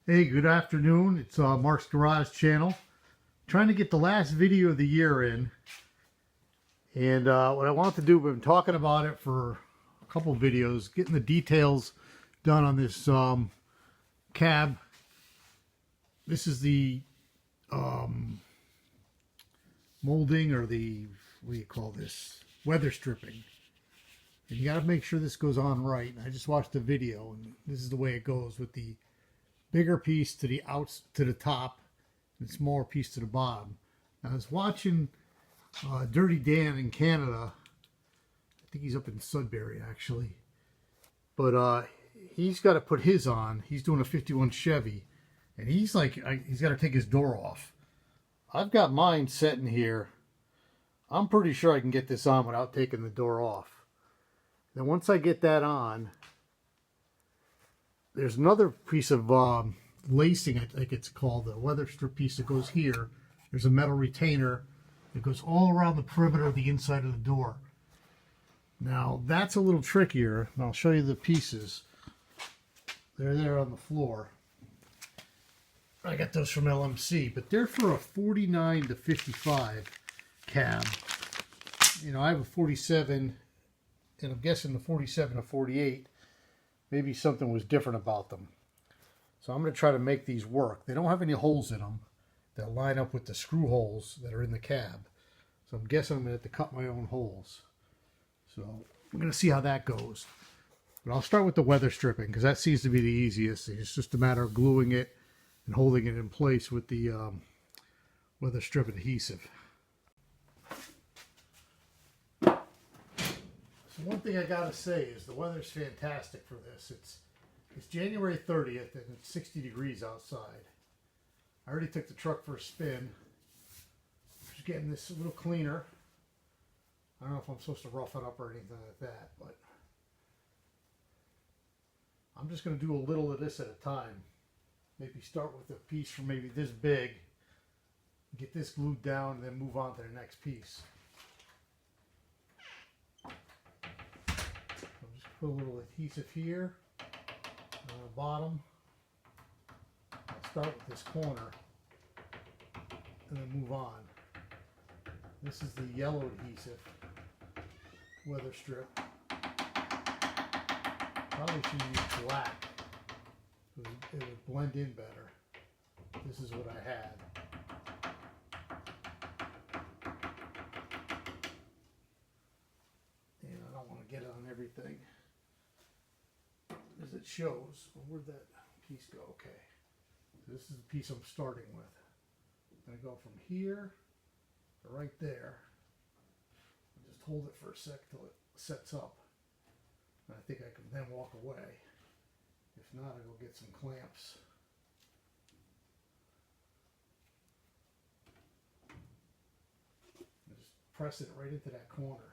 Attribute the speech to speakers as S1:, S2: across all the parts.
S1: Hey, good afternoon. It's Mark's Garage channel. Trying to get the last video of the year in. And what I want to do, we've been talking about it for a couple of videos, getting the details done on this cab. This is the molding, or the, what do you call this? Weather stripping. And you got to make sure this goes on right. And I just watched the video, and this is the way it goes with the bigger piece to the top, and smaller piece to the bottom. Now, I was watching Dirty Dan in Canada. I think he's up in Sudbury actually, but he's got to put his on. He's doing a 51 Chevy, and he's like, he's got to take his door off. I've got mine set in here. I'm pretty sure I can get this on without taking the door off. Then once I get that on, there's another piece of lacing, I think it's called, the weather strip piece that goes here. There's a metal retainer that goes all around the perimeter of the inside of the door. Now, that's a little trickier, and I'll show you the pieces. They're there on the floor. I got those from LMC, but they're for a 49 to 55 cab. You know, I have a 47, and I'm guessing the 47 to 48. Maybe something was different about them. So I'm going to try to make these work. They don't have any holes in them that line up with the screw holes that are in the cab. So I'm guessing I'm going to have to cut my own holes. So I'm going to see how that goes. But I'll start with the weather stripping, because that seems to be the easiest. It's just a matter of gluing it and holding it in place with the weather strip adhesive. One thing I gotta say is the weather's fantastic for this. It's January 30th and it's 60 degrees outside. I already took the truck for a spin. Just getting this a little cleaner. I don't know if I'm supposed to rough it up or anything like that, but I'm just gonna do a little of this at a time. Maybe start with a piece from maybe this big, get this glued down, and then move on to the next piece. Put a little adhesive here on the bottom. I'll start with this corner and then move on. This is the yellow adhesive weather strip. Probably should use black because it would blend in better. This is what I had. And I don't want to get it on everything. As it shows, where'd that piece go? Okay, so this is the piece I'm starting with. I'm going to go from here to right there. Just hold it for a sec till it sets up. And I think I can then walk away. If not, I'll go get some clamps. And just press it right into that corner.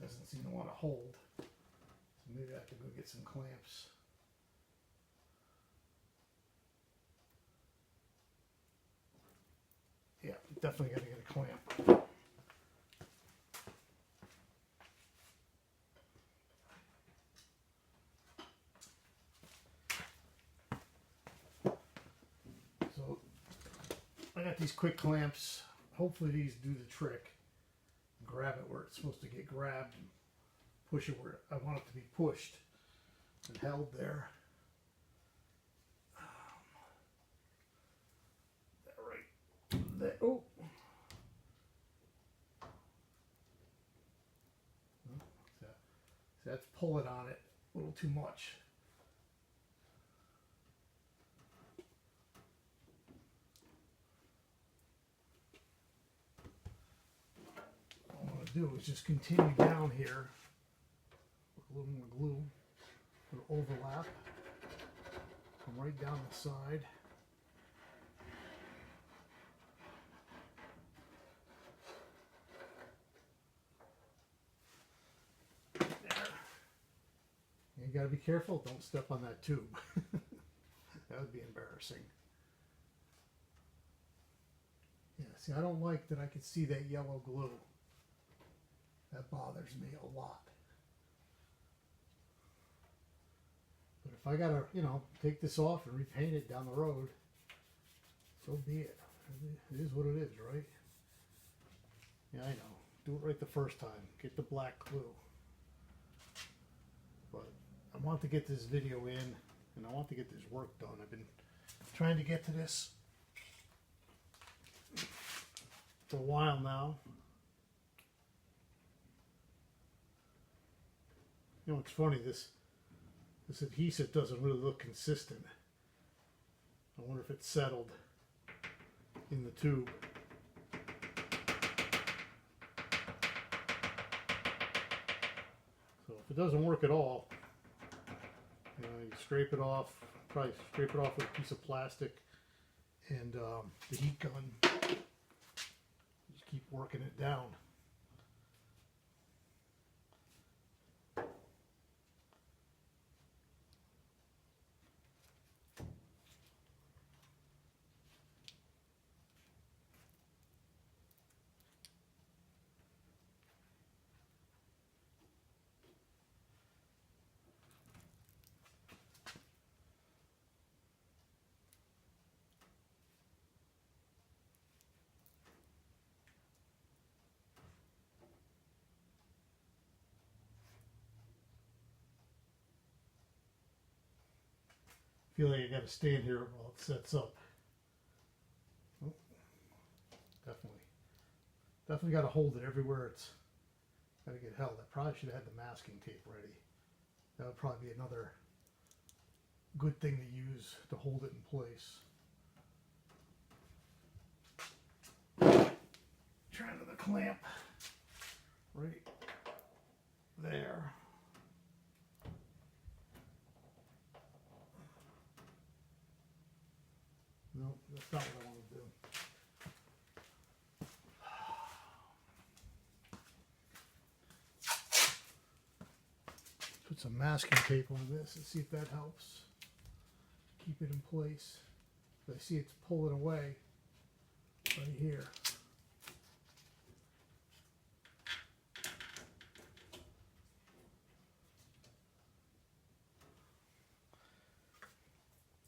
S1: Doesn't seem to want to hold, so maybe I can go get some clamps. Yeah, definitely got to get a clamp. So I got these quick clamps. Hopefully these do the trick. Grab it where it's supposed to get grabbed and push it where I want it to be pushed and held there. Right there. Oh. So that's pulling on it a little too much. Do is just continue down here with a little more glue, a little overlap, come right down the side. There. And you got to be careful, don't step on that tube. That would be embarrassing. See, I don't like that I can see that yellow glue. That bothers me a lot. But if I gotta, you know, take this off and repaint it down the road, so be it. It is what it is, right? Yeah, I know. Do it right the first time. Get the black glue. But I want to get this video in, and I want to get this work done. I've been trying to get to this for a while now. You know, it's funny, this adhesive doesn't really look consistent. I wonder if it's settled in the tube. So if it doesn't work at all, you know, you scrape it off, probably scrape it off with a piece of plastic and the heat gun. Just keep working it down. I feel like I got to stand here while it sets up. Oh, definitely got to hold it everywhere it's got to get held. I probably should have had the masking tape ready. That would probably be another good thing to use to hold it in place. Trying to the clamp right there. No, that's not what I want to do. Put some masking tape on this and see if that helps keep it in place. I see it's pulling away right here.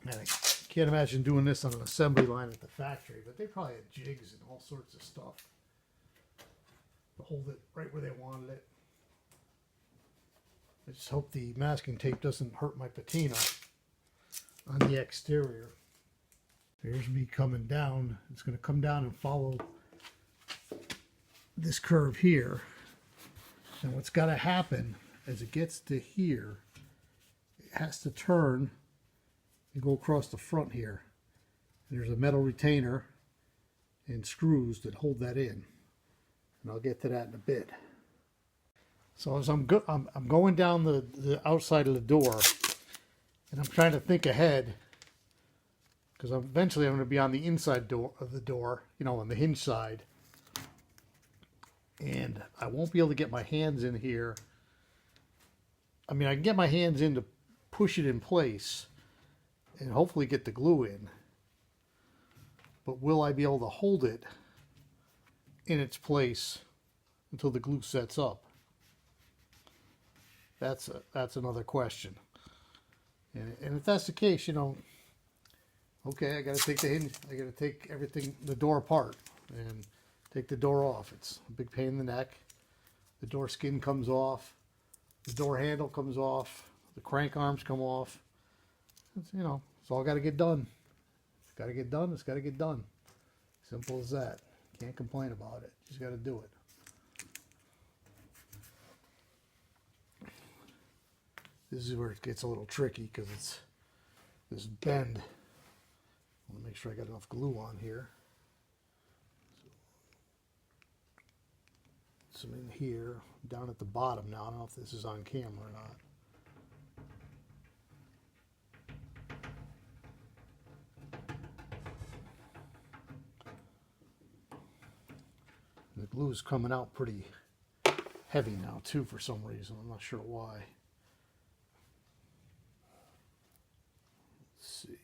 S1: And I can't imagine doing this on an assembly line at the factory, but they probably had jigs and all sorts of stuff to hold it right where they wanted it. I just hope the masking tape doesn't hurt my patina on the exterior. Here's me coming down. It's going to come down and follow this curve here. And what's got to happen as it gets to here, it has to turn and go across the front here. And there's a metal retainer and screws that hold that in. And I'll get to that in a bit. So as I'm going down the outside of the door, and I'm trying to think ahead, because eventually I'm going to be on the inside door of the door, you know, on the hinge side. And I won't be able to get my hands in here. I mean, I can get my hands in to push it in place and hopefully get the glue in. But will I be able to hold it in its place until the glue sets up? That's another question. And if that's the case, you know, okay, I got to take the hinge, I got to take everything, the door apart and take the door off. It's a big pain in the neck. The door skin comes off, the door handle comes off, the crank arms come off. It's, you know, it's all got to get done. It's got to get done. It's got to get done. Simple as that. Can't complain about it. Just got to do it. This is where it gets a little tricky because it's this bend. I want to make sure I got enough glue on here. Some in here, down at the bottom now. I don't know if this is on camera or not. The glue is coming out pretty heavy now too for some reason. I'm not sure why. Let's see.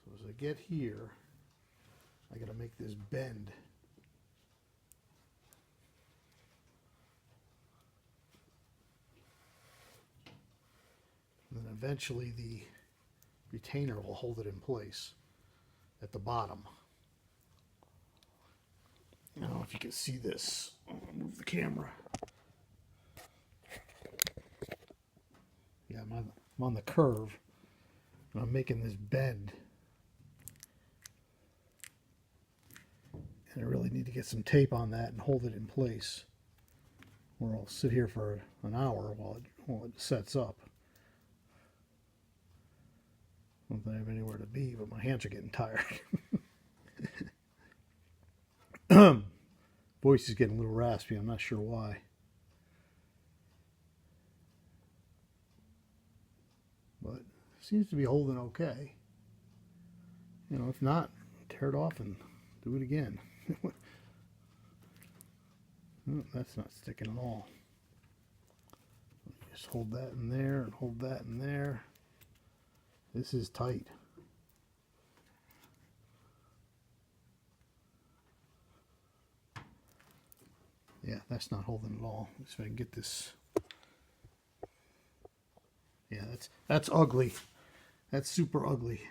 S1: So as I get here, I gotta make this bend. And then eventually the retainer will hold it in place at the bottom. I don't know if you can see this. I'll move the camera. Yeah, I'm on the curve, and I'm making this bend. And I really need to get some tape on that and hold it in place, or I'll sit here for an hour while it sets up. I don't think I have anywhere to be, but my hands are getting tired. Voice is getting a little raspy. I'm not sure why. But it seems to be holding okay. You know, if not, tear it off and do it again. Oh, that's not sticking at all. Just hold that in there and hold that in there. This is tight. Yeah, that's not holding at all. Let's see if I can get this. Yeah, that's ugly. That's super ugly.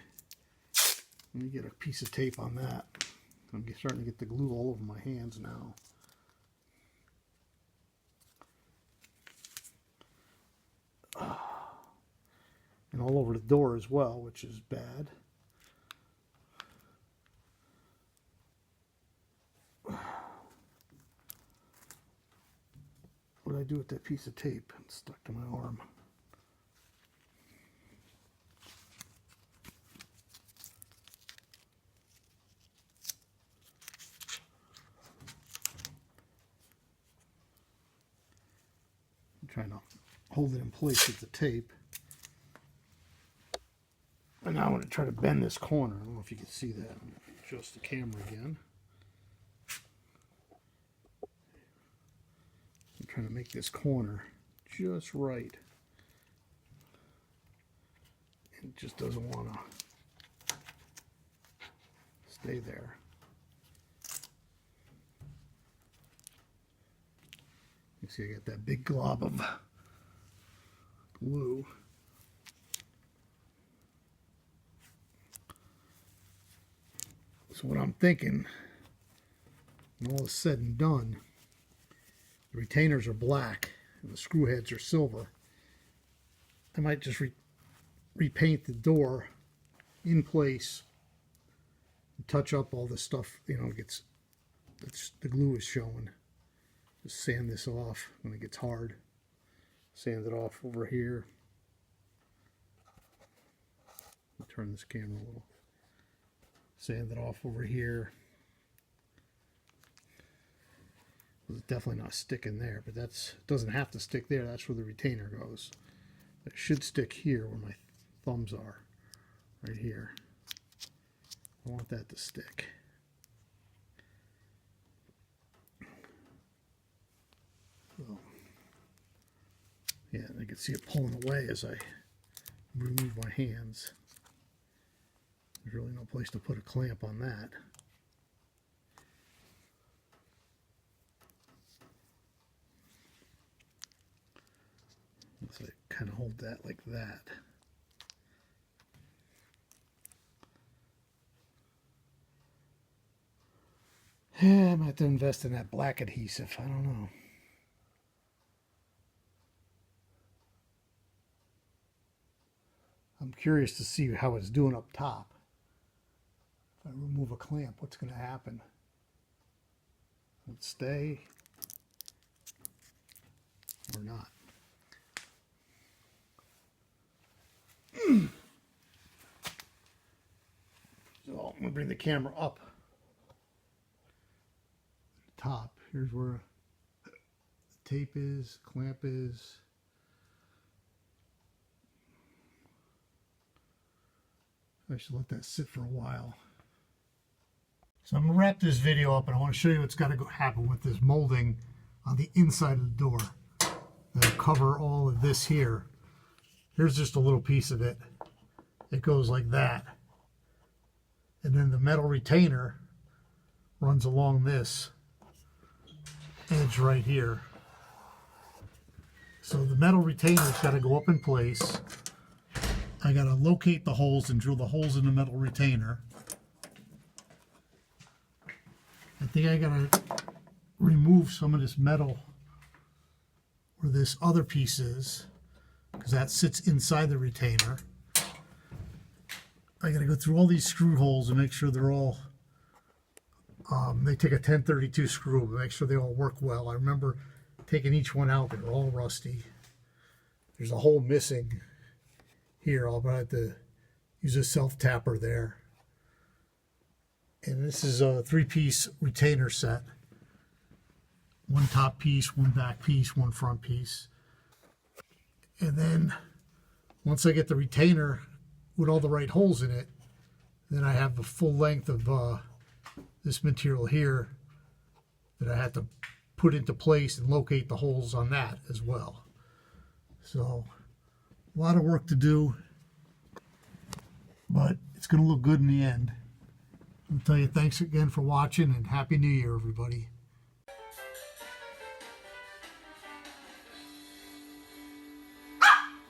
S1: Let me get a piece of tape on that. I'm starting to get the glue all over my hands now. And all over the door as well, which is bad. What did I do with that piece of tape? It's stuck to my arm. I'm trying to hold it in place with the tape. And now I'm going to try to bend this corner. I don't know if you can see that. Adjust the camera again. I'm trying to make this corner just right. It just doesn't want to stay there. You see I got that big glob of glue. So what I'm thinking, when all is said and done, the retainers are black and the screw heads are silver. I might just repaint the door in place and touch up all this stuff, you know, the glue is showing. Just sand this off when it gets hard. Sand it off over here. Let me turn this camera a little. Sand it off over here. It's definitely not sticking there, but it doesn't have to stick there. That's where the retainer goes. It should stick here where my thumbs are, right here. I want that to stick. So, yeah, I can see it pulling away as I remove my hands. There's really no place to put a clamp on that. So I kind of hold that like that. Yeah, I might have to invest in that black adhesive. I don't know. I'm curious to see how it's doing up top. If I remove a clamp, what's going to happen? Will it stay or not? So I'm going to bring the camera up. Top. Here's where the tape is, clamp is. I should let that sit for a while. So I'm going to wrap this video up and I want to show you what's got to happen with this molding on the inside of the door. That'll cover all of this here. Here's just a little piece of it. It goes like that. And then the metal retainer runs along this edge right here. So the metal retainer's got to go up in place. I got to locate the holes and drill the holes in the metal retainer. I think I got to remove some of this metal where this other piece is, because that sits inside the retainer. I got to go through all these screw holes and make sure they're all, they take a 1032 screw and make sure they all work well. I remember taking each one out, they were all rusty. There's a hole missing here. I'll have to use a self-tapper there. And this is a 3-piece retainer set. One top piece, one back piece, one front piece. And then once I get the retainer with all the right holes in it, then I have the full length of this material here that I had to put into place and locate the holes on that as well. So a lot of work to do, but it's going to look good in the end. I'll tell you, thanks again for watching, and Happy New Year, everybody.